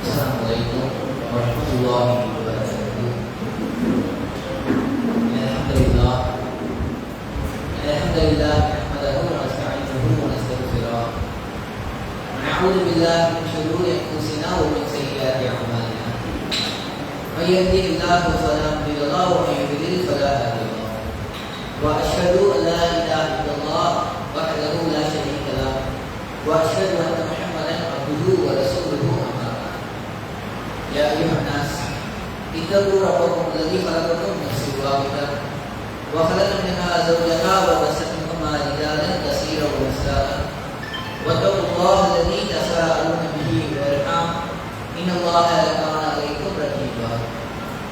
Assalamualaikum warahmatullahi wabarakatuh. Alhamdulillah nahmaduhu wa nasta'inuhu wa nastaghfiruh. Na'udzu billahi min shururi anfusina wa min sayyiati a'malina. May yahdihillahu fala mudilla lahu wa may yudlil fala hadiya lahu. Wa asyhadu an la ilaha illallah wahdahu la syarika lahu wa asyhadu anna Muhammadan abduhu wa rasuluhu. Ya ayuhan nas, ittaqu rabbakum alladzi khalaqakum min nafsin wahidah wa khalaqa minha zawjaha wa bassa minhuma rijalan katsiran wa nisaa. Wattaqullaha alladzi tasaaluna bihi wal arham, innallaha kana 'alaykum raqiba.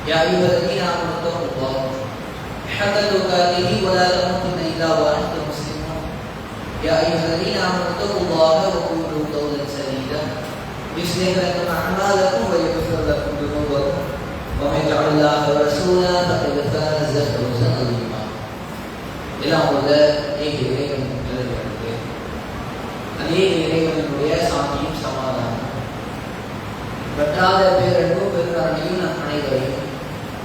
Ya ayyuhalladzina amanu taqullaha haqqa tuqatih wa la tamutunna illa wa antum muslimun. Ya ayyuhalladzina amanu taqullaha wa qulu qawlan sadida يصلح لكم أعمالكم ويغفر لكم ذنوبكم ومن يطع الله ورسوله فقد فاز فوزا عظيما. எல்லாம் உள்ள ஏக இறைவன் நல்லது. அதே இறைவனுடைய சாந்தியும் சமாதானம் வற்றாத பேரன்பும் பெருங்கருணையும் நம் அனைவரையும்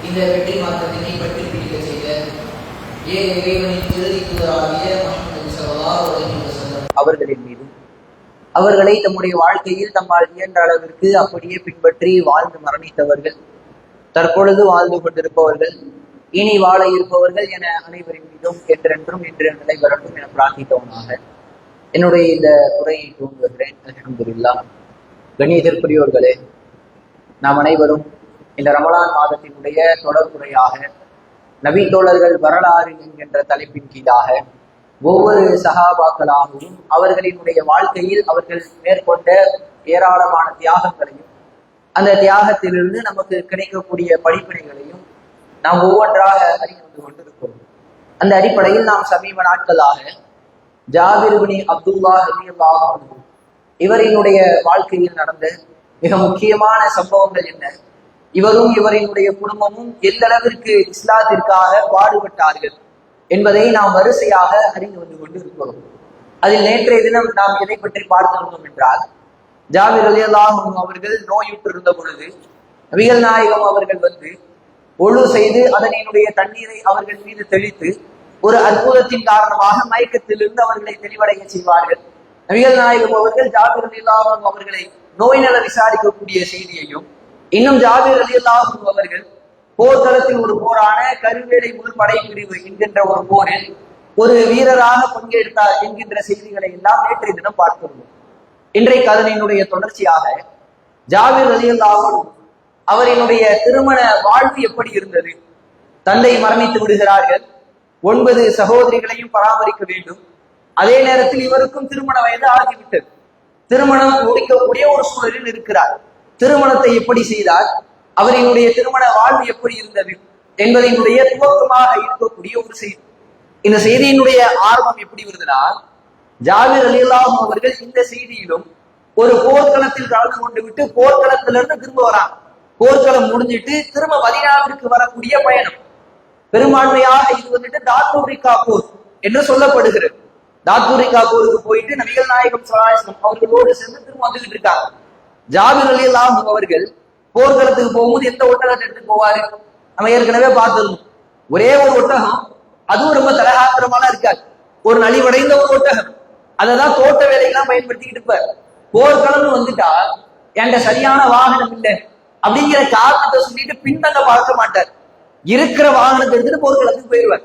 இந்த வெற்றி மார்க்கத்தினை பற்றி பிடிக்க செய்த ஏக இறைவனின் இறுதி தூதராகிய முஹம்மது ஸல்லல்லாஹு அலைஹி வஸல்லம் அவர்களின் மீதும் அவர்களை தம்முடைய வாழ்க்கையில் தம்மால் இயன்ற அளவிற்கு அப்படியே பின்பற்றி வாழ்ந்து மரணித்தவர்கள், தற்பொழுது வாழ்ந்து கொண்டிருப்பவர்கள், இனி வாழ இருப்பவர்கள் என அனைவரின் மீதும் என்றென்றும் இன்று நிலைவரட்டும் என பிரார்த்தித்தவனாக என்னுடைய இந்த உரையை துவங்குகிறேன். அல்ஹம்துலில்லாஹ். கண்ணியத்திற்குரியோர்களே, நாம் அனைவரும் இந்த ரமலான் மாதத்தினுடைய தொடர்புரையாக நபி தோழர்கள் வரலாறு என்கின்ற தலைப்பின் கீழாக ஒவ்வொரு சஹாபாக்களாகவும் அவர்களினுடைய வாழ்க்கையில் அவர்கள் மேற்கொண்ட ஏராளமான தியாகங்களையும் அந்த தியாகத்திலிருந்து நமக்கு கிடைக்கக்கூடிய படிப்பினைகளையும் நாம் ஒவ்வொன்றாக அறிந்து வந்து கொண்டிருக்கிறோம். அந்த அடிப்படையில் நாம் சமீப நாட்களாக ஜாபிர் இப்னு அப்துல்லாஹ் ரலியல்லாஹு அன்ஹு இவரினுடைய வாழ்க்கையில் நடந்த மிக முக்கியமான சம்பவங்கள் என்ன, இவரும் இவரினுடைய குடும்பமும் எந்த அளவிற்கு இஸ்லாத்திற்காக பாடுபட்டார்கள் என்பதை நாம் வரிசையாக அறிந்து வந்து கொண்டு இருக்கிறோம். அதில் நேற்றைய தினம் நாம் எதை பற்றி பார்த்திருந்தோம் என்றால், ஜாபிர் ரலியல்லாஹு அன்ஹு அவர்கள் நோயுற்றிருந்த பொழுது நபிகள் நாயகம் அவர்கள் வந்து ஒழு செய்து அதனுடைய தண்ணீரை அவர்கள் மீது தெளித்து ஒரு அற்புதத்தின் காரணமாக மயக்கத்திலிருந்து அவர்களை தெளிவடைய செய்வார்கள். நபிகள் நாயகம் அவர்கள் ஜாபிர் ரலியல்லாஹு அன்ஹு அவர்களை நோய் நல விசாரிக்கக்கூடிய செய்தியையும், இன்னும் ஜாபிர் ரலியல்லாஹு அன்ஹு அவர்கள் போர்க்களத்தில் ஒரு போரான கருவேலை முழு படைப்பிரிவு என்கின்ற ஒரு போரில் ஒரு வீரராக பங்கெடுத்தார் என்கின்ற செய்திகளை எல்லாம் நேற்றைய தினம் பார்க்கிறோம். இன்றைக்கு அதனுடைய தொடர்ச்சியாக ஜாபிர் ரலியல்லாஹு அன்ஹு அவரினுடைய திருமண வாழ்வு எப்படி இருந்தது, தந்தை மரணித்து விடுகிறார்கள், 9 சகோதரிகளையும் பராமரிக்க வேண்டும், அதே நேரத்தில் இவருக்கும் திருமண வயது ஆகிவிட்டது, திருமணம் முடிக்கக்கூடிய ஒரு சூழலில் இருக்கிறார். திருமணத்தை எப்படி செய்தார், அவரினுடைய திருமண வாழ்வு எப்படி இருந்தது என்பதனுடைய துவக்கமாக இருக்கக்கூடிய ஒரு செய்தி. இந்த செய்தியினுடைய ஆர்வம் எப்படி வருதுன்னா, ஜாபிர் ரலியல்லாஹு அன்ஹு அவர்கள் இந்த செய்தியிலும் ஒரு போர்க்களத்தில் கலந்து கொண்டு விட்டு போர்க்களத்திலிருந்து திரும்ப வராங்க. போர்க்களம் முடிஞ்சிட்டு திரும்ப மதீனாவிற்கு வரக்கூடிய பயணம். பெரும்பான்மையாக இது வந்துட்டு தாத்தூரிகா போர் என்று சொல்லப்படுகிறது. தாத்தூரிகா போருக்கு போயிட்டு நபிகள் நாயகம் ஸல்லல்லாஹு அலைஹி வஸல்லம் அவர்களோடு சேர்ந்து திரும்ப வந்துகிட்டு இருக்காங்க. ஜாபிர் ரலியல்லாஹு அன்ஹு அவர்கள் போர்க்களத்துக்கு போகும்போது எந்த ஒட்டகத்தை எடுத்து போவாரு, நம்ம ஏற்கனவே பார்த்திருந்தோம். ஒரே ஒரு ஒட்டகம், அதுவும் ரொம்ப தலகாத்திரமான இருக்காது, ஒரு நலிவடைந்த ஒரு ஒட்டகம். அததான் தோட்ட வேலையெல்லாம் பயன்படுத்திக்கிட்டு இருப்பார். போர்க்களம்னு வந்துட்டா என்கிட்ட சரியான வாகனம் இல்லை அப்படிங்கிற காரணத்தை சொல்லிட்டு பின்தங்க பார்க்க மாட்டார். இருக்கிற வாகனத்தை எடுத்துட்டு போர்க்களத்துக்கு போயிடுவார்.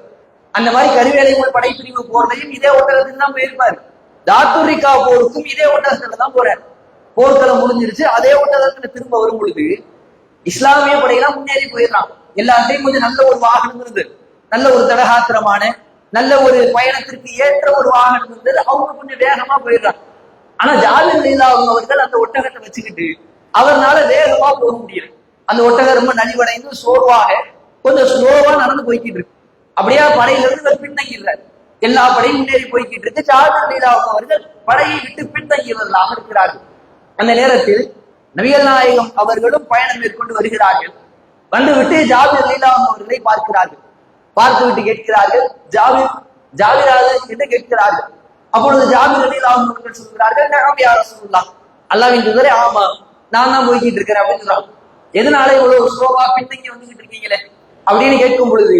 அந்த மாதிரி கருவேலைகள் படைப்பிரிவு போர்லையும் இதே ஒட்டகத்துக்கு தான் போயிருப்பாரு. தாத்துரிகா போருக்கும் இதே ஒட்டகத்துல தான் போறாரு. போர்க்களம் முடிஞ்சிருச்சு, அதே ஒட்டகத்துல திரும்ப வரும் பொழுது இஸ்லாமிய படையெல்லாம் முன்னேறி போயிடலாம். எல்லாத்தையும் கொஞ்சம் நல்ல ஒரு வாகனம் இருந்தது, நல்ல ஒரு தடகாத்திரமான நல்ல ஒரு பயணத்திற்கு ஏற்ற ஒரு வாகனம் இருந்தது, அவங்க கொஞ்சம் வேகமா போயிடுறாங்க. ஆனா ஜாபிர் ரலியல்லாஹு அன்ஹு அவர்கள் அந்த ஒட்டகத்தை வச்சுக்கிட்டு அவர்னால வேகமா போக முடியல. அந்த ஒட்டகம் ரொம்ப நலிவடைந்து சோர்வாக கொஞ்சம் ஸ்லோவா நடந்து போய்கிட்டு இருக்கு. அப்படியே படையிலிருந்து பின்தங்கிடுறாரு. எல்லா படையும் முன்னேறி போய்கிட்டு இருக்கு. ஜாபிர் ரலியல்லாஹு அன்ஹு அவர்கள் படையை விட்டு பின்தங்கியவர்களாக இருக்கிறார்கள். அந்த நேரத்தில் நபிகள் நாயகம் அவர்களும் பயணம் மேற்கொண்டு வருகிறார்கள். வந்துவிட்டு ஜாபிர் ரலியல்லாஹு அன்ஹு அவர்களை பார்க்கிறார்கள். பார்த்து விட்டு கேட்கிறார்கள், ஜாபிராது என்று கேட்கிறார்கள். அப்பொழுது ஜாபிர் ரலியல்லாஹு அன்ஹு அவர்கள் சொல்கிறார்கள், நஅம் யா ரசூலுல்லாஹ், அல்லாஹ்வின் தூதரே ஆமா நான் தான் போய்கிட்டு இருக்கிறேன் அப்படின்னு சொல்றான். எதனால இவ்வளவு ஸ்லோவா பின்தங்கி வந்துகிட்டு இருக்கீங்களே அப்படின்னு கேட்கும் பொழுது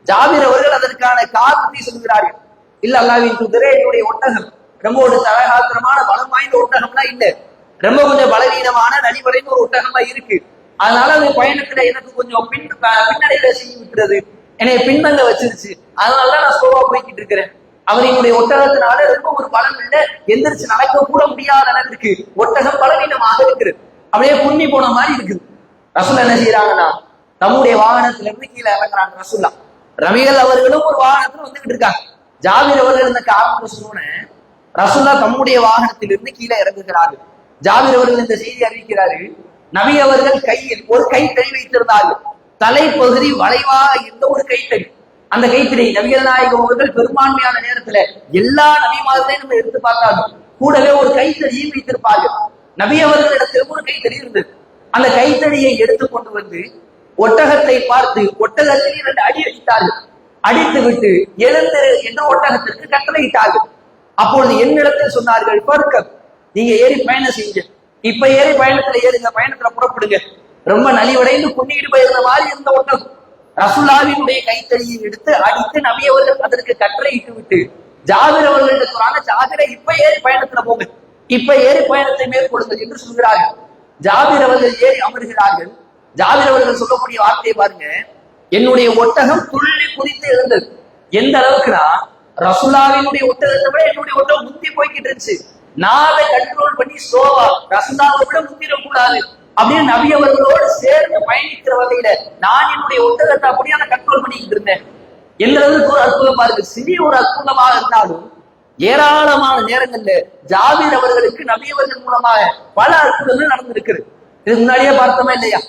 ஜாபிர் அவர்கள் அதற்கான காரணத்தை சொல்கிறார்கள். இல்ல அல்லாஹ்வின் தூதரே, என்னுடைய ஒட்டகம் ரொம்ப ஒரு தலகாத்திரமான பலம் வாய்ந்த ஒட்டகம்லாம் இல்ல, ரொம்ப கொஞ்சம் பலவீனமான நலிவடைந்த ஒரு ஒட்டகமா இருக்கு. அதனால அது பயணத்துல எனக்கு கொஞ்சம் பின்னடையில செய்ய விட்டுறது, என்னை பின்தங்க வச்சிருச்சு. அதனாலதான் நான் ஸ்லோவா போய்கிட்டு இருக்கிறேன். அவர் என்னுடைய ஒட்டகத்தினால ரொம்ப ஒரு பலம் இல்ல, எந்திரிச்சு நடக்க கூட முடியாத அளவுக்கு ஒட்டகம் பலவீனமாக இருக்குது, அப்படியே புண்ணி போன மாதிரி இருக்குது. ரசூல் என்ன செய்யறாங்கன்னா தம்முடைய வாகனத்துல இருந்து கீழே இறங்குறாங்க. ரசூல்லா ரவிகள் அவர்களும் ஒரு வாகனத்துல வந்துகிட்டு இருக்காங்க. ஜாபிர் அவர்கள் இந்த காரணம் சொன்ன ரசூல்லா தம்முடைய வாகனத்திலிருந்து கீழே இறங்குகிறார்கள். ஜாபிர் அவர்கள் இந்த செய்தி அறிவிக்கிறாரு. நபி அவர்கள் கையில் ஒரு கைத்தறி வைத்திருந்தார்கள். தலைப்பகுதி வளைவாக இருந்த ஒரு கைத்தறி. அந்த கைத்தறி நபிகள் நாயகம் அவர்கள் பெரும்பான்மையான நேரத்துல எல்லா நபிமார்களையும் நம்ம எடுத்து பார்த்தாலும் கூடவே ஒரு கைத்தறியை வைத்திருப்பார்கள். நபி அவர்களிடத்தில் ஒரு கைத்தறி இருந்தது. அந்த கைத்தறியை எடுத்து கொண்டு வந்து ஒட்டகத்தை பார்த்து ஒட்டகத்தில் 2 அடி அடித்தார்கள். அடித்து விட்டு எழுந்து என்று ஒட்டகத்திற்கு கட்டளையிட்டார்கள். அப்பொழுது என்னிடத்தில் சொன்னார்கள், பர்க்கம், நீங்க ஏறி பயணம் செய்யுங்க, இப்ப ஏறி பயணத்துல ஏறுங்க, பயணத்துல புறப்படுங்க. ரொம்ப நலிவடைந்து குன்னிட்டு போயிருந்த மாதிரி இருந்த ஒட்டகம் ரசூலுல்லாஹ்வினுடைய கைத்தறியை எடுத்து அடித்து நபி அவர்கள் அதற்கு கட்டளையிட்டு விட்டு ஜாபிர் அவர்கள்ட்ட சொல்றாங்க, ஜாபிரை இப்ப ஏறி பயணத்துல போங்க, இப்ப ஏறி பயணத்தை மேற்கொள்ளுங்கள் என்று சொல்கிறார்கள். ஜாபிர் அவர்கள் ஏறி அமர்கிறார்கள். ஜாபிர் அவர்கள் சொல்லக்கூடிய வார்த்தையை பாருங்க, என்னுடைய ஒட்டகம் துள்ளி குதித்து எழுந்தது. எந்த அளவுக்குனா ரசூலுல்லாஹ்வினுடைய ஒட்டகத்தை விட என்னுடைய ஒட்டகம் முந்தி போய்கிட்டு இருந்துச்சு. நான் அதை கண்ட்ரோல் பண்ணி ஸ்லோவா ரசூலுல்லாஹ்வை விட முந்திடக்கூடாது அப்படின்னு நபி அவர்களோடு சேர்ந்து பயணிக்கிற வகையில நான் என்னுடைய ஒட்டகத்தை அப்படியான கண்ட்ரோல் பண்ணிக்கிட்டு இருந்தேன். எந்த அளவுக்கு ஒரு அற்புதம் பாருங்க. சிறிய ஒரு அற்புதமாக இருந்தாலும் ஏராளமான நேரங்கள்ல ஜாபிர் அவர்களுக்கு நபி அவர்கள் மூலமாக பல அற்புதங்கள் நடந்திருக்கிறது. இதுக்கு முன்னாடியே பார்த்தோமா இல்லையா?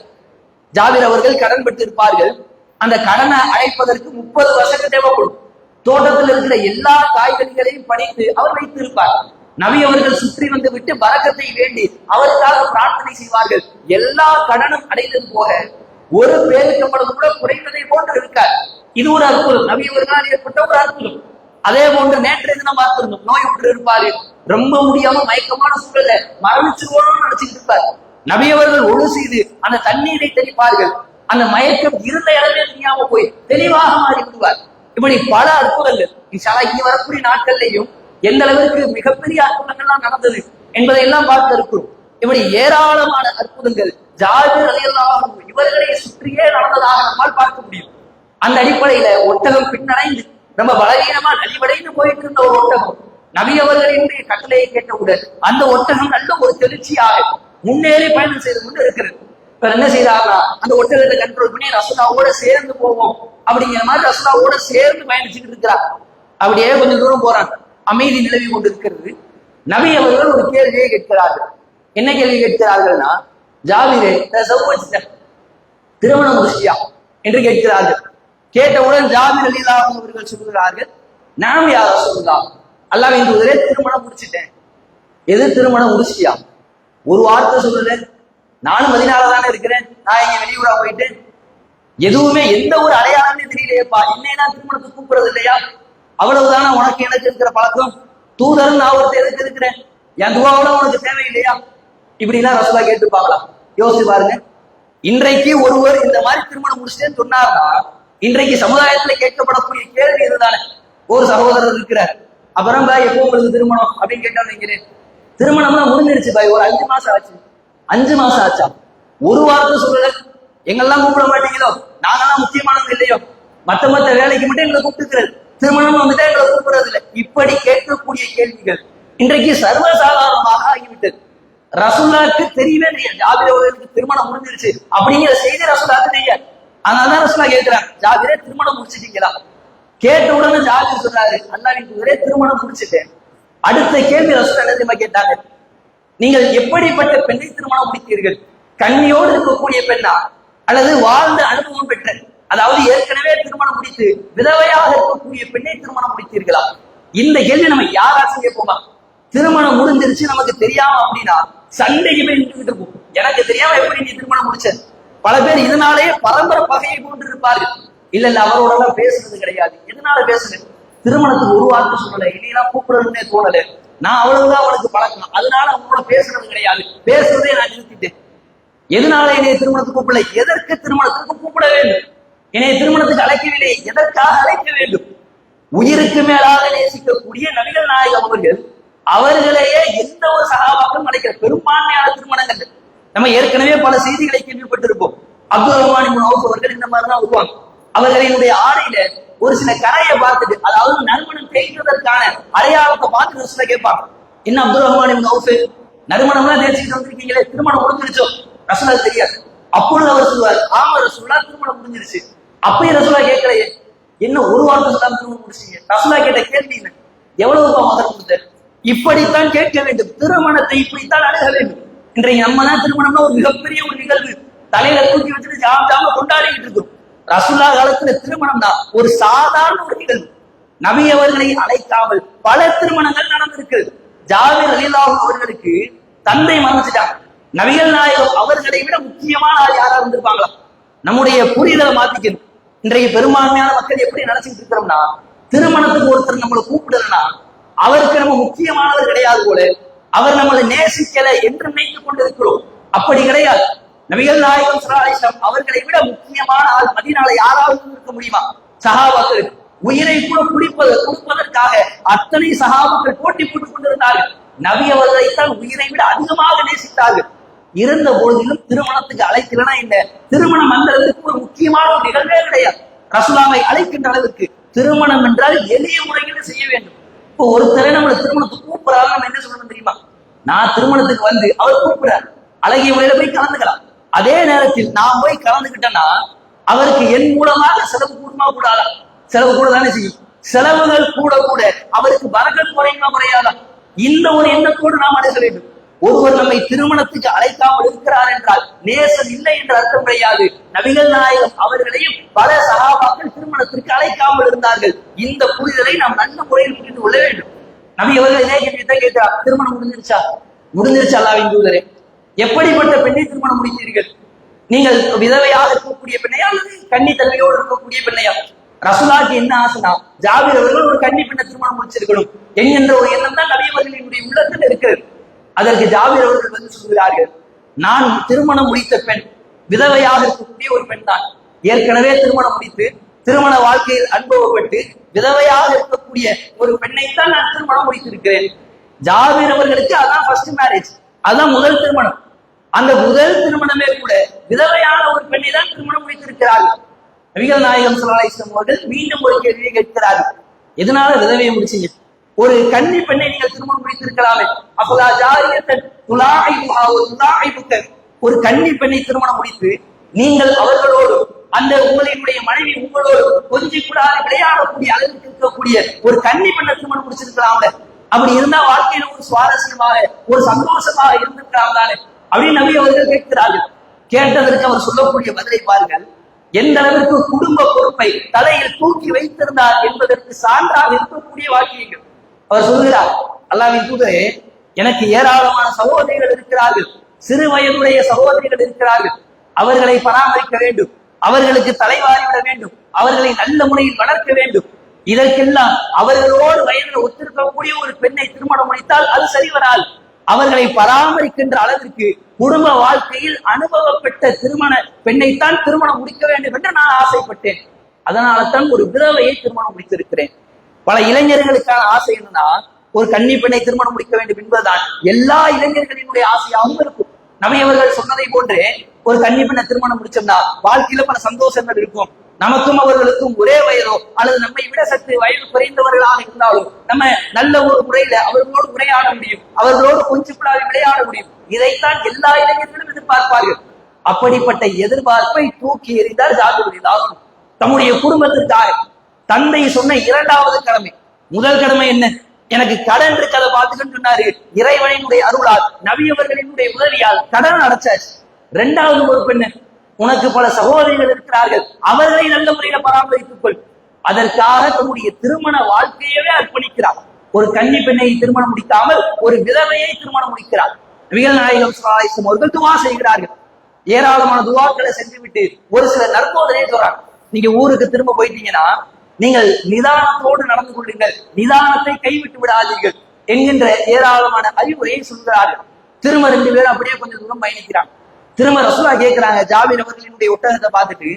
ஜாபிர் அவர்கள் கடன் பெற்று இருப்பார்கள். அந்த கடனை அழைப்பதற்கு 30 வருஷம் தேவைப்படும். தோட்டத்தில் இருக்கிற எல்லா காய்கறிகளையும் பணித்து அவர் வைத்து இருப்பார். நபி அவர்கள் சுற்றி வந்து விட்டு பரக்கத்தை வேண்டி அவருக்காக பிரார்த்தனை செய்வார்கள். எல்லா கடனும் அடைந்தது போக ஒரு பேருக்கப்படும் கூட குறைந்ததை போன்று இருக்கார். இது ஒரு அற்புதம், நபி அவர்களால் ஏற்பட்ட ஒரு அற்புதம். அதே போன்று நேற்றைய தினம் பார்த்திருந்தோம், நோய் விட்டு இருப்பாரு, ரொம்ப முடியாம மயக்கமான சூழல்ல மரணிச்சுவோம்னு நினைச்சுட்டு இருப்பார். நபி அவர்கள் ஒழு செய்து அந்த தண்ணீரை தெளிப்பார்கள். அந்த மயக்கம் இருந்த இடமே தெரியாம போய் தெளிவாக மாறி விடுவார். இப்படி பல அற்புதங்கள் இனி வரக்கூடிய நாட்கள்லையும் எந்த அளவிற்கு மிகப்பெரிய அற்புதங்கள்லாம் நடந்தது என்பதை எல்லாம் பார்க்க இருக்கிறோம். இப்படி ஏராளமான அற்புதங்கள் ஜாபிர் ரலியல்லாஹு அன்ஹு இவர்களை சுற்றியே நடந்ததாக நம்மால் பார்க்க முடியும். அந்த அடிப்படையில ஒட்டகம் பின்னடைந்து ரொம்ப பலவீனமா நலிவடைந்து போயிட்டு இருந்த ஒரு ஒட்டகம் நபி அவர்களின் கட்டளையை கேட்டவுடன் அந்த ஒட்டகம் நல்ல ஒரு தெளிர்ச்சியாக முன்னேறி பயணம் செய்து கொண்டு இருக்கிறது. இப்ப என்ன செய்தாங்களா, அந்த ஒட்டகத்தை கண்ட்ரோல் பண்ணி ரசூலுல்லாஹ்வோட சேர்ந்து போவோம் அப்படிங்கிற மாதிரி ரசூலுல்லாஹ்வோட சேர்ந்து பயணிச்சுட்டு இருக்கிறார். அப்படியே கொஞ்சம் தூரம் போறாங்க, அமைதி நிலவி கொண்டு இருக்கிறது. நபி அவர்கள் ஒரு கேள்வியை கேட்கிறார்கள். என்ன கேள்வி கேட்கிறார்கள்னா, ஜாபிரே திருமணம் முடிச்சியா என்று கேட்கிறார்கள். கேட்டவுடன் ஜாபிர் ரலியல்லாஹு அன்ஹு அவர்கள் சொல்கிறார்கள், நாம் யா ரசூலுல்லாஹ், அல்லாஹ்வின் தூதரே திருமணம் முடிச்சிட்டேன். எது திருமணம் முடிச்சியா? ஒரு வார்த்தை சொல்லல, நானும் மதீனால தானே இருக்கிறேன், நான் இங்க வெளியூரா போயிட்டு எதுவுமே எந்த ஒரு அடையாளமே தெரியலையேப்பா, என்னையா திருமணத்துக்கு கூப்பிடுறது இல்லையா? அவ்வளவுதானே உனக்கு எனக்கு இருக்கிற பழக்கம், தூதர் நான் ஒருத்தர் எதுக்கு இருக்கிறேன், என் துவாவோட உனக்கு தேவையில்லையா? இப்படி எல்லாம் ரசூலா கேட்டுப்பாங்களா? யோசிச்சு பாருங்க. இன்றைக்கு ஒருவர் இந்த மாதிரி திருமணம் முடிச்சிட்டேன்னு சொன்னார்னா இன்றைக்கு சமுதாயத்துல கேட்கப்படக்கூடிய கேள்வி இதுதானே. ஒரு சகோதரர் இருக்கிறார், அப்புறம் பாய் எப்போ உங்களுக்கு திருமணம் அப்படின்னு கேட்டா நினைக்கிறேன், திருமணம்லாம் முடிஞ்சிருச்சு பாய், ஒரு 5 மாசம் ஆச்சு. 5 மாசம் ஆச்சா? ஒரு வாரத்தை சொல்லல, எங்கெல்லாம் கூப்பிட மாட்டீங்களோ, நாங்கெல்லாம் முக்கியமானது இல்லையோ, மத்த வேலைக்கு மட்டும் எங்களை கூப்பிட்டுக்கிறது, திருமணம் வந்துட்டா எங்களை கூப்பிடுறது இல்லை. இப்படி கேட்கக்கூடிய கேள்விகள் இன்றைக்கு சர்வசாதாரணமாக ஆகிவிட்டது. ரசூலுல்லாஹ்க்கு தெரியவே தெரியாது ஜாபிர் அவர்களுக்கு திருமணம் முடிஞ்சிருச்சு அப்படிங்கிற செய்தி ரசூலுல்லாஹ்க்கு தெரியாது. அதனாலதான் ரசூலுல்லாஹ் கேட்கிறாங்க, ஜாபிரே திருமணம் முடிச்சிட்டீங்களா? கேட்ட உடனே ஜாபிர் சொல்றாரு, அல்லாஹ்வின் தூதரே திருமணம் முடிச்சிட்டேன். அடுத்த கேள்வி ரசூலுல்லாஹ் என்ன தெரியுமா கேட்டாங்க, நீங்கள் எப்படிப்பட்ட பெண்ணை திருமணம் முடித்தீர்கள்? கண்ணியோடு இருக்கக்கூடிய பெண்ணா அல்லது வாழ்ந்த அனுபவம் பெற்ற, அதாவது ஏற்கனவே திருமணம் முடித்து விதவையாக இருக்கக்கூடிய பெண்ணை திருமணம் முடித்தீர்களா? இந்த கேள்வி நம்ம யாராச்சும் கேட்போமா? திருமணம் முடிஞ்சிருச்சு நமக்கு தெரியாம அப்படின்னா சண்டைக்கு போய் நின்றுகிட்டு இருக்கும், எனக்கு தெரியாம எப்படி நீ திருமணம் முடிச்ச? பல பேர் இதனாலேயே பரம்பரை பகையை கொண்டு இருப்பார்கள். இல்ல அவரோட எல்லாம் பேசுறது கிடையாது. எதனால பேசுறேன்? திருமணத்துக்கு ஒரு வார்த்தை சொல்லல, இனியெல்லாம் கூப்பிடணும்னே தோணல, நான் அவ்வளவுதான் அவனுக்கு பழக்கம், அதனால அவங்களோட பேசுறது கிடையாது, பேசுறதே நான் நிறுத்திட்டேன். எதனால என்னை திருமணத்துக்கு கூப்பிடலை? எதற்கு திருமணத்துக்கு கூப்பிட வேண்டும்? என்னை திருமணத்துக்கு அழைக்கவில்லை, எதற்காக அழைக்க வேண்டும்? உயிருக்கு மேலாக நேசிக்கக்கூடிய நபிகள் நாயகம் அவர்களையே எந்த ஒரு சகாபாக்களும் அழைக்கிற பெரும்பான்மையான திருமணங்கள் நம்ம ஏற்கனவே பல செய்திகளை கேள்விப்பட்டிருப்போம். அப்துல் ரஹ்மான் இப்னு அவுஃப் அவர்கள் இந்த மாதிரி தான் வருவாங்க. அவர்களினுடைய ஆடையில ஒரு சில கரையை பார்த்துட்டு, அதாவது நறுமணம் தேய்க்கிறதற்கான அடையாளத்தை பார்த்து ரசூலை கேட்பாங்க, என்ன அப்துல் ரஹ்மான் இப்னு அவுஃப் நறுமணம் எல்லாம் தேய்ச்சிட்டு வந்திருக்கீங்களே, திருமணம் முடிஞ்சிருச்சோ? ரசூலா தெரியாது. அப்பொழுது அவர் சொல்லுவார், ஆமா ரசூலா, திருமணம் முடிஞ்சிருச்சு. அப்பயும் ரசூலா கேட்கலையே, என்ன ஒரு வார்த்தை சொல்லாம திருமணம் முடிச்சீங்க? ரசூலா கேட்ட கேள்வி என்ன? எவ்வளவு மகர் கொடுத்தார்? இப்படித்தான் கேட்க வேண்டும், திருமணத்தை இப்படித்தான் அணுக வேண்டும். இன்றைக்கு நம்ம தான் திருமணம்னா ஒரு மிகப்பெரிய ஒரு நிகழ்வு, தலையில தூக்கி வச்சுட்டு ஜாம கொண்டாடிக்கிட்டு இருக்கோம். ரசூலா காலத்துல திருமணம் தான் ஒரு சாதாரண ஒரு நிகழ்வு. நபி அவர்களை அழைக்காமல் பல திருமணங்கள் நடந்திருக்கிறது. ஜாபிர் ரலியல்லாஹு அவர்களுக்கு தந்தை மரணிச்சிட்டாங்க. நபிகள் நாயகம் அவர்களை விட முக்கியமான ஆள் யாரா இருந்திருப்பாங்களா? நம்முடைய புரிதலை மாத்திக்கணும். இன்றைய பெரும்பான்மையான மக்கள் எப்படி நினைச்சிட்டு இருக்கிறோம்னா, திருமணத்துக்கு ஒருத்தர் நம்மளை கூப்பிடலன்னா அவருக்கு நம்ம முக்கியமானவர் கிடையாது போல, அவர் நம்மளை நேசிக்கல என்று நினைத்துக் கொண்டிருக்கிறோம். அப்படி கிடையாது. நபிகள் நாயகம் ஸல்லல்லாஹு அலைஹி வஸல்லம் அவர்களை விட முக்கியமான ஆள் மதீனால யாராவது இருக்க முடியுமா? சஹாபாக்கள் உயிரை கூட கொடுப்பதற்காக அத்தனை சஹாபாக்கள் போட்டி போட்டுக் கொண்டிருந்தார்கள். நபி அவர்களைத்தான் உயிரை விட அதிகமாக நேசித்தார்கள். இருந்த பொழுதிலும் திருமணத்துக்கு அழைக்கலனா என்ன? திருமணம் மந்திரத்துக்கு ஒரு முக்கியமான ஒரு நிகழ்வே கிடையாது. ரசூலாவை அழைக்கின்ற அளவுக்கு திருமணம் என்றால் எளிய முறையில் செய்ய வேண்டும். இப்போ ஒருத்தரை நம்மளை திருமணத்துக்கு கூப்பிடுறாரு, நம்ம என்ன சொல்லணும் தெரியுமா? நான் திருமணத்துக்கு வந்து அவர் கூப்பிடுறாரு, அழகிய முறையில போய் கலந்துக்கலாம். அதே நேரத்தில் நான் போய் கலந்துக்கிட்டேன்னா அவருக்கு என் மூலமாக செலவு கூடுமா கூடாதா? செலவு கூட தானே செய்யும். செலவுகள் கூட கூட அவருக்கு பரக்கத் குறையுமா குறையாதா? இந்த ஒரு எண்ணத்தோடு நாம் அணுக வேண்டும். ஒருவர் நம்மை திருமணத்துக்கு அழைக்காமல் இருக்கிறார் என்றால் நேசம் இல்லை என்ற அர்த்தம் கிடையாது. நபிகள் நாயகம் அவர்களையும் பல சகாபாக்கள் திருமணத்திற்கு அழைக்காமல் இருந்தார்கள். இந்த புரிதலை நாம் நல்ல முறையில் புரிந்து கொள்ள வேண்டும். நபி அவர்கள் இதே கேள்விதான் கேட்டார், திருமணம் முடிஞ்சிருச்சா? முடிஞ்சிருச்சு அல்லாஹ்வின் தூதரே. எப்படிப்பட்ட பெண்ணை திருமணம் முடித்தீர்கள்? நீங்கள் விதவையாக இருக்கக்கூடிய பெண்ணையா அல்லது கன்னி தன்மையோடு இருக்கக்கூடிய பெண்ணையா? ரசூலுல்லாஹ்க்கு என்ன ஆசைனா, ஜாபிர் அவர்கள் ஒரு கன்னி பெண்ணை திருமணம் முடிச்சிருக்கணும் என்கின்ற ஒரு எண்ணம் தான் நபி அவர்களினுடைய உள்ளத்தில் இருக்கிறது. அதற்கு ஜாபிர் அவர்கள் வந்து சொல்கிறார்கள், நான் திருமணம் முடித்த பெண் விதவையாக இருக்கக்கூடிய ஒரு பெண் தான். ஏற்கனவே திருமணம் முடித்து திருமண வாழ்க்கையில் அனுபவப்பட்டு விதவையாக இருக்கக்கூடிய ஒரு பெண்ணைத்தான் நான் திருமணம் முடித்திருக்கிறேன். ஜாபிர் அவர்களுக்கு அதான் ஃபர்ஸ்ட் மேரேஜ், அதான் முதல் திருமணம். அந்த முதல் திருமணமே கூட விதவையான ஒரு பெண்ணை தான் திருமணம் முடித்திருக்கிறார்கள். நபிகள் நாயகம் ஸல்லல்லாஹு அலைஹி வஸல்லம் அவர்கள் மீண்டும் ஒரு கேள்வியை கேட்கிறார்கள், எதனால விதவையை முடிச்சீங்க? ஒரு கன்னி பெண்ணை நீங்கள் திருமணம் முடித்திருக்கலாமே. அப்பதா ஜாரியத்தன் துலாஇபுஹா வ துலாஇபுக, ஒரு கன்னி பெண்ணை திருமணம் முடித்து நீங்கள் அவர்களோடு, அந்த உங்களுடைய மனைவி உங்களோடு கொஞ்சம் கூட விளையாடக்கூடிய அளவுக்கு இருக்கக்கூடிய ஒரு கன்னி பெண்ணை திருமணம் முடிச்சிருக்கலாம்ல. அப்படி இருந்தா வாழ்க்கையில ஒரு சுவாரஸ்யமாக ஒரு சந்தோஷமாக இருந்திருக்கலாம் தானே அப்படின்னு நபி அவர்கள் கேட்கிறார்கள். கேட்டதற்கு அவர் சொல்லக்கூடிய பதிலை பாருங்கள். எந்த அளவிற்கு குடும்ப பொறுப்பை தலையில் தூக்கி வைத்திருந்தார் என்பதற்கு சான்றாக இருக்கக்கூடிய வாக்கியங்கள். அவர் சொல்கிறார், அல்லாஹ்வின் தூதரே, எனக்கு ஏராளமான சகோதரிகள் இருக்கிறார்கள், சிறு வயதுடைய சகோதரிகள் இருக்கிறார்கள். அவர்களை பராமரிக்க வேண்டும், அவர்களுக்கு தலைவாரிவிட வேண்டும், அவர்களை நல்ல முறையில் வளர்க்க வேண்டும். இதற்கெல்லாம் அவர்களோடு வயதில் ஒத்திருக்கக்கூடிய ஒரு பெண்ணை திருமணம் முடித்தால் அது சரி வராது. அவர்களை பராமரிக்கின்ற அளவிற்கு குடும்ப வாழ்க்கையில் அனுபவப்பட்ட திருமண பெண்ணைத்தான் திருமணம் முடிக்க வேண்டும் என்று நான் ஆசைப்பட்டேன். அதனால தான் ஒரு விதவையை திருமணம் முடித்திருக்கிறேன். பல இளைஞர்களுக்கான ஆசை என்னன்னா, ஒரு கன்னி பெண்ணை திருமணம் முடிக்க வேண்டும் என்பதுதான் எல்லா இளைஞர்களினுடைய ஆசையாகவும் இருக்கும். நபி அவர்கள் சொன்னதை போன்றே ஒரு கன்னி பெண்ணை திருமணம் முடிச்சோம்னா வாழ்க்கையில பல சந்தோஷங்கள் இருக்கும். நமக்கும் அவர்களுக்கும் ஒரே வயதோ அல்லது நம்மை விட சற்று வயது குறைந்தவர்களாக இருந்தாலும் நம்ம நல்ல ஒரு முறையில அவர்களோடு உரையாட முடியும், அவர்களோடு கொஞ்சம் கூட விளையாட முடியும். இதைத்தான் எல்லா இளைஞர்களும் எதிர்பார்ப்பார்கள். அப்படிப்பட்ட எதிர்பார்ப்பை தூக்கி எறிந்தால் ஜாகிரதையாகும். தம்முடைய குடும்பத்திற்காக தந்தை சொன்ன இரண்டாவது கடமை, முதல் கடமை என்ன? எனக்கு கடன் இருக்கதை பார்த்துக்கிட்டு சொன்னாரு. இறைவனினுடைய அருளால் நபி அவர்களினுடைய உதவியால் கடன் அடைச்சாச்சு. இரண்டாவது ஒரு பெண்ணு, உனக்கு பல சகோதரிகள் இருக்கிறார்கள், அவர்களை நல்ல முறையில பராமரித்துக் கொள். அதற்காக தன்னுடைய திருமண வாழ்க்கையவே அர்ப்பணிக்கிறார். ஒரு கன்னி பெண்ணை திருமணம் முடிக்காமல் ஒரு விதவையை திருமணம் முடிக்கிறார். நபிகள் நாயகம் ஸல்லல்லாஹு அலைஹி வஸல்லம் அவர்கள் துஆ செய்கிறார்கள். ஏராளமான துஆக்களை செஞ்சுவிட்டு ஒரு சில நற்போதனையை சொல்றாங்க. நீங்க ஊருக்கு திரும்ப போயிட்டீங்கன்னா நீங்கள் நிதானத்தோடு நடந்து கொள்ளுங்கள், நிதானத்தை கைவிட்டு விடாதீர்கள் என்கின்ற ஏராளமான அறிவுரையை சொல்கிறார்கள். திரும்ப 2 பேரும் அப்படியே கொஞ்சம் தூரம் பயணிக்கிறாங்க. திரும்ப ரசூலா கேட்கிறாங்க ஜாபீர் அவர்களினுடைய ஒட்டகத்தை பார்த்துட்டு,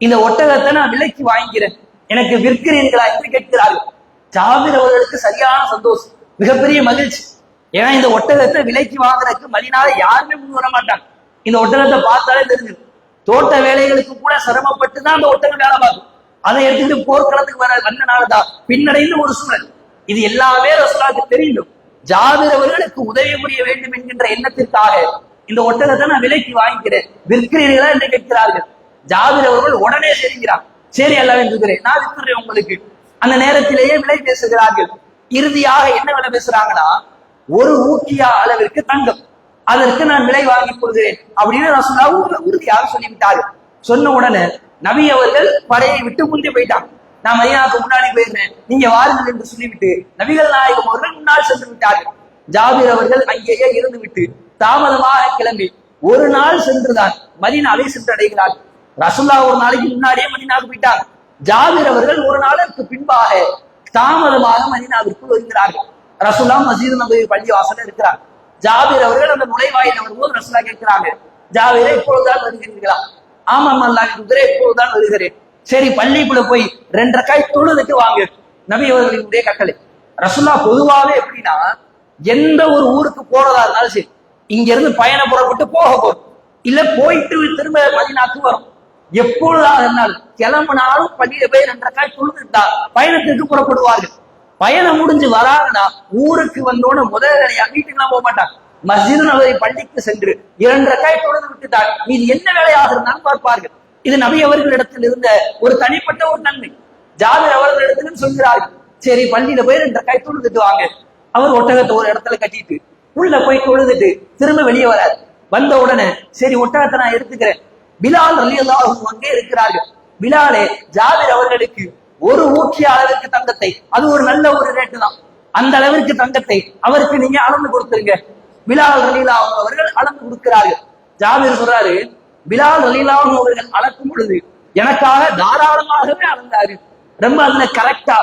இந்த ஒட்டகத்தை நான் விலைக்கு வாங்கிக்கிறேன், எனக்கு விற்கிறீர்களா என்று கேட்கிறார்கள். ஜாபீர் அவர்களுக்கு சரியான சந்தோஷம், மிகப்பெரிய மகிழ்ச்சி. ஏன்னா இந்த ஒட்டகத்தை விலைக்கு வாங்குறதுக்கு மதினால யாருமே முன் வர மாட்டாங்க. இந்த ஒட்டகத்தை பார்த்தாலே தெரிஞ்சது, தோட்ட வேலைகளுக்கு கூட சிரமப்பட்டு தான் அந்த ஒட்டகம் வேலை பார்க்கும். அதை எடுத்துக்கிட்டு போர்க்களத்துக்கு வந்தனாலதான் பின்னடைந்த ஒரு சூழல். இது எல்லாமே ரசூலுல்லாஹ்வுக்கு தெரியும். ஜாபீர் அவர்களுக்கு உதவி புரிய வேண்டும் என்கின்ற எண்ணத்திற்காக இந்த ஒட்டகத்தை நான் விலைக்கு வாங்கிக்கிறேன், விற்கிறீர்களா என்று கேட்கிறார்கள். ஜாபீர் அவர்கள் உடனே சரிங்கிறார், சரி அல்லாஹ்வின் தூதரே நான் விற்கிறேன் உங்களுக்கு. அந்த நேரத்திலேயே விலை பேசுகிறார்கள். இறுதியாக என்ன விலை பேசுறாங்கன்னா, ஒரு ஊக்கியா அளவிற்கு தங்கம், அதற்கு நான் விலை வாங்கி கொள்கிறேன் அப்படின்னு ரசூலுல்லாஹ் உறுதியாக சொல்லிவிட்டார்கள். சொன்ன உடனே நபி அவர்கள் படையை விட்டு முந்தி போயிட்டாங்க. நான் மதீனாவுக்கு முன்னாடி போயிருந்தேன், நீங்க வாருங்கள் என்று சொல்லிவிட்டு நபிகள் நாயகம் அவர்கள் முன்னால் சென்று விட்டார்கள். ஜாபீர் அவர்கள் அங்கேயே இருந்து விட்டு தாமதமாக கிளம்பி ஒரு நாள் சென்றுதான் மதீனாவை சென்றடைகிறார்கள். ரசூலுல்லாஹ் ஒரு நாளைக்கு முன்னாடியே மதீனாவுக்கு போயிட்டாங்க. ஜாபீர் அவர்கள் ஒரு நாளுக்கு பின்பாக தாமதமாக மதீனாவிற்குள் வருகிறார்கள். ரசூலுல்லாஹ் மஸ்ஜித் நபவி பள்ளி வாசல்ல இருக்கிறார். ஜாபீர் அவர்கள் அந்த நுழைவாயில் வரும்போது ரசூலுல்லாஹ் கேட்கிறாங்க, ஜாபீரே இப்பொழுதுதான் வருகிறீர்களா? ஆமாம் அல்லாஹ்வின் தூதரே இப்பொழுதுதான் வருகிறேன். சரி பள்ளிக்குள்ள போய் 2 ரக்காய் தொழுதுட்டு வாங்க, நபி அவர்களினுடைய கட்டளை. ரசூலுல்லாஹ் பொதுவாவே எப்படின்னா, எந்த ஒரு ஊருக்கு போறதா இருந்தாலும் சரி, இங்க இருந்து பயணம் புறப்பட்டு போக போறோம், இல்ல போயிட்டு திரும்ப மதீனாக்கு வரும், எப்பொழுதாக இருந்தாலும் கிளம்பினாலும் பள்ளியில போய் 2 ரக்காய் தொழுதுட்டா பயணத்திற்கு புறப்படுவார்கள். பயணம் முடிஞ்சு வராங்கன்னா ஊருக்கு வந்தோன்னு முதல் வேலையா வீட்டுக்குலாம் போக மாட்டாங்க, மஸ்ஜித் நபவி பள்ளிக்கு சென்று 2 ரக்காய் தொழுது விட்டுட்டால் மீது என்ன வேலையாக இருந்தாலும் பார்ப்பார்கள். இது நபி அவர்களிடத்தில் இருந்த ஒரு தனிப்பட்ட ஒரு நன்மை. ஜாபீர் அவர்களிடத்தில் சொல்கிறார்கள், சரி பள்ளியில போய் 2 ரக்காய் தொழுதுட்டு வாங்க. அவர் ஒட்டகத்தை ஒரு இடத்துல கட்டிட்டு உள்ள போய் தொழுதுட்டு திரும்ப வெளியே வராது. வந்த உடனே சரி ஒட்டகத்தை நான் எடுத்துக்கிறேன். பிலால் ரலியல்லாஹு அன்ஹு அங்கே இருக்கிறார்கள். பிலாலே ஜாபீர் அவர்களுக்கு ஒரு ஊக்கிய அளவிற்கு தங்கத்தை, அது ஒரு நல்ல ஒரு ரேட்டு தான், அந்த அளவிற்கு தங்கத்தை அவருக்கு நீங்க அளந்து கொடுத்துருங்க. பிலால் ரலியல்லாஹு அன்ஹு அவர்கள் அளந்து கொடுக்கிறார்கள். ஜாபீர் சொல்றாரு, பிலால் ரலியல்லாஹு அன்ஹு அவர்கள் அளக்கும் பொழுது எனக்காக தாராளமாகவே அளந்தாரு. ரொம்ப அதுல கரெக்டா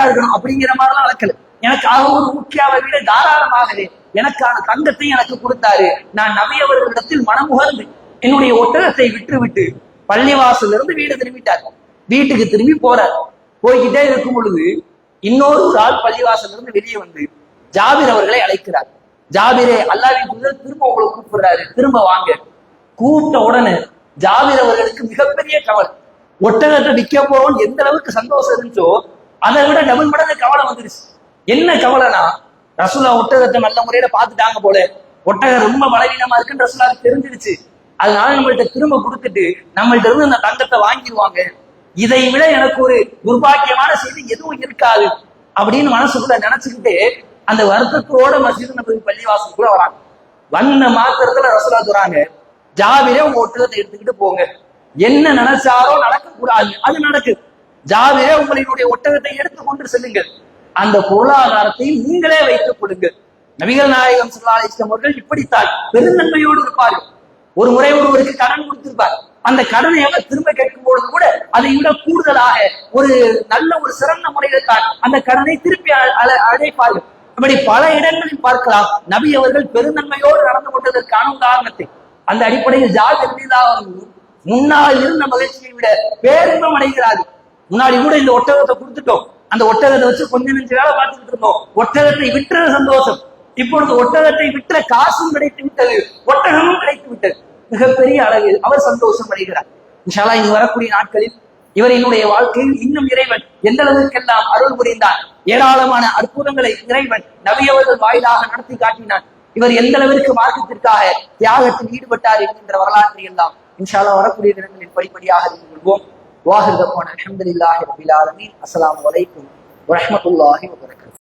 இருக்கணும் அப்படிங்கிற மாதிரிலாம் அளக்கல, எனக்காக ஒரு ஊக்கியாவை விட தாராளமாகவே எனக்கான தங்கத்தை எனக்கு கொடுத்தாரு. நான் நபி அவர்களிடத்தில் மனமுகர்ந்து என்னுடைய ஒட்டகத்தை விட்டு பள்ளிவாசல் இருந்து வீடு திரும்பிட்டார். வீட்டுக்கு திரும்பி போறார். போய்கிட்டே இருக்கும் பொழுது இன்னொரு ஆள் பள்ளிவாசல் இருந்து வெளியே வந்து ஜாபீர் அவர்களை அழைக்கிறார். ஜாபீரே அல்லாஹ்வின் தூதர் திரும்ப உங்களை கூப்பிடுறாரு, திரும்ப வாங்க. கூப்பிட்ட உடனே ஜாபீர் அவர்களுக்கு மிகப்பெரிய கவலை. ஒட்டகத்தை விற்க போறோம் எந்த அளவுக்கு சந்தோஷம் இருந்துச்சோ அதை விட டபுள் மடங்கு கவலை வந்துருச்சு. என்ன கவலைனா, ரசூலுல்லாஹ் ஒட்டகத்தை நல்ல முறையில பாத்துட்டாங்க போல, ஒட்டகம் ரொம்ப பலவீனமா இருக்குன்னு ரசூலுல்லாஹ்க்கு தெரிஞ்சிருச்சு. அதனால நம்மள்ட்ட திரும்ப கொடுத்துட்டு நம்மள்ட்ட இருந்து அந்த தங்கத்தை வாங்கிடுவாங்க, இதை விட எனக்கு ஒரு துர்பாக்கியமான செய்தி எதுவும் இருக்காது அப்படின்னு மனசுக்குள்ள நினைச்சுக்கிட்டு அந்த வருத்தத்தோட மஸ்ஜித் நபவி பள்ளிவாசலுக்குள்ள வராங்க. வந்த மாத்திரத்துல ரசூலுல்லாஹ் சொல்றாங்க, ஜாபீரே உங்க ஒட்டகத்தை எடுத்துக்கிட்டு போங்க, என்ன நினைச்சாரோ நடக்க கூடாது, அது நடக்குது. ஜாபீரே உங்களுடைய ஒட்டகத்தை எடுத்துக்கொண்டு செல்லுங்கள், அந்த பொருளாதாரத்தை நீங்களே வைத்துக் கொடுங்கள். நபிகள் நாயகம் ஸல்லல்லாஹு அலைஹி வஸல்லம் அவர்கள் இப்படித்தான் பெருந்தன்மையோடு இருப்பார்கள். ஒரு முறை ஒருவருக்கு கடன் கொடுத்திருப்பார், அந்த கடனை அவர் திரும்ப கேட்கும் பொழுது கூட அதை விட கூடுதலாக ஒரு நல்ல ஒரு சிறந்த முறையில் தான் அந்த கடனை திருப்பி அழைப்பார்கள். அப்படி பல இடங்களில் பார்க்கலாம் நபி அவர்கள் பெருந்தன்மையோடு நடந்து கொண்டதற்கான உதாரணத்தை. அந்த அடிப்படையில் ஜாபீர் ரலியல்லாஹு அன்ஹு முன்னால் இருந்த மகிழ்ச்சியை விட பேரின்பம் அடைகிறார்கள். முன்னாடி கூட இந்த ஒட்டகத்தை கொடுத்துட்டோம், அந்த ஒட்டகத்தை வச்சு கொஞ்சம் நெஞ்சு வேலை பார்த்துக்கிட்டு இருந்தோம், ஒட்டகத்தை விற்ற சந்தோஷம், இப்பொழுது ஒட்டகத்தை விற்ற காசும் கிடைத்து விட்டது, ஒட்டகமும் கிடைத்து விட்டது, மிகப்பெரிய அளவில் அவர் சந்தோஷம் அடைகிறார். இன்ஷா அல்லாஹ் இனி வரக்கூடிய நாட்களில் இவரினுடைய வாழ்க்கையில் இன்னும் இறைவன் எந்த அளவுக்கெல்லாம் அருள் புரிந்தான், ஏராளமான அற்புதங்களை இறைவன் நபி அவர்கள் வாயிலாக நடத்தி காட்டினான், இவர் எந்த அளவிற்கு மார்க்கத்திற்காக தியாகத்தில் ஈடுபட்டார் என்கின்ற வரலாற்றை எல்லாம் இன்ஷா அல்லாஹ் வரக்கூடிய தினங்களில் படிப்படியாக அறிந்து கொள்வோம். வாஹிர் தவானா அல்ஹம்துலில்லாஹி ரப்பில் ஆலமீன். அஸ்ஸலாமு அலைக்கும் வரஹ்மத்துல்லாஹி வபரகாத்துஹு.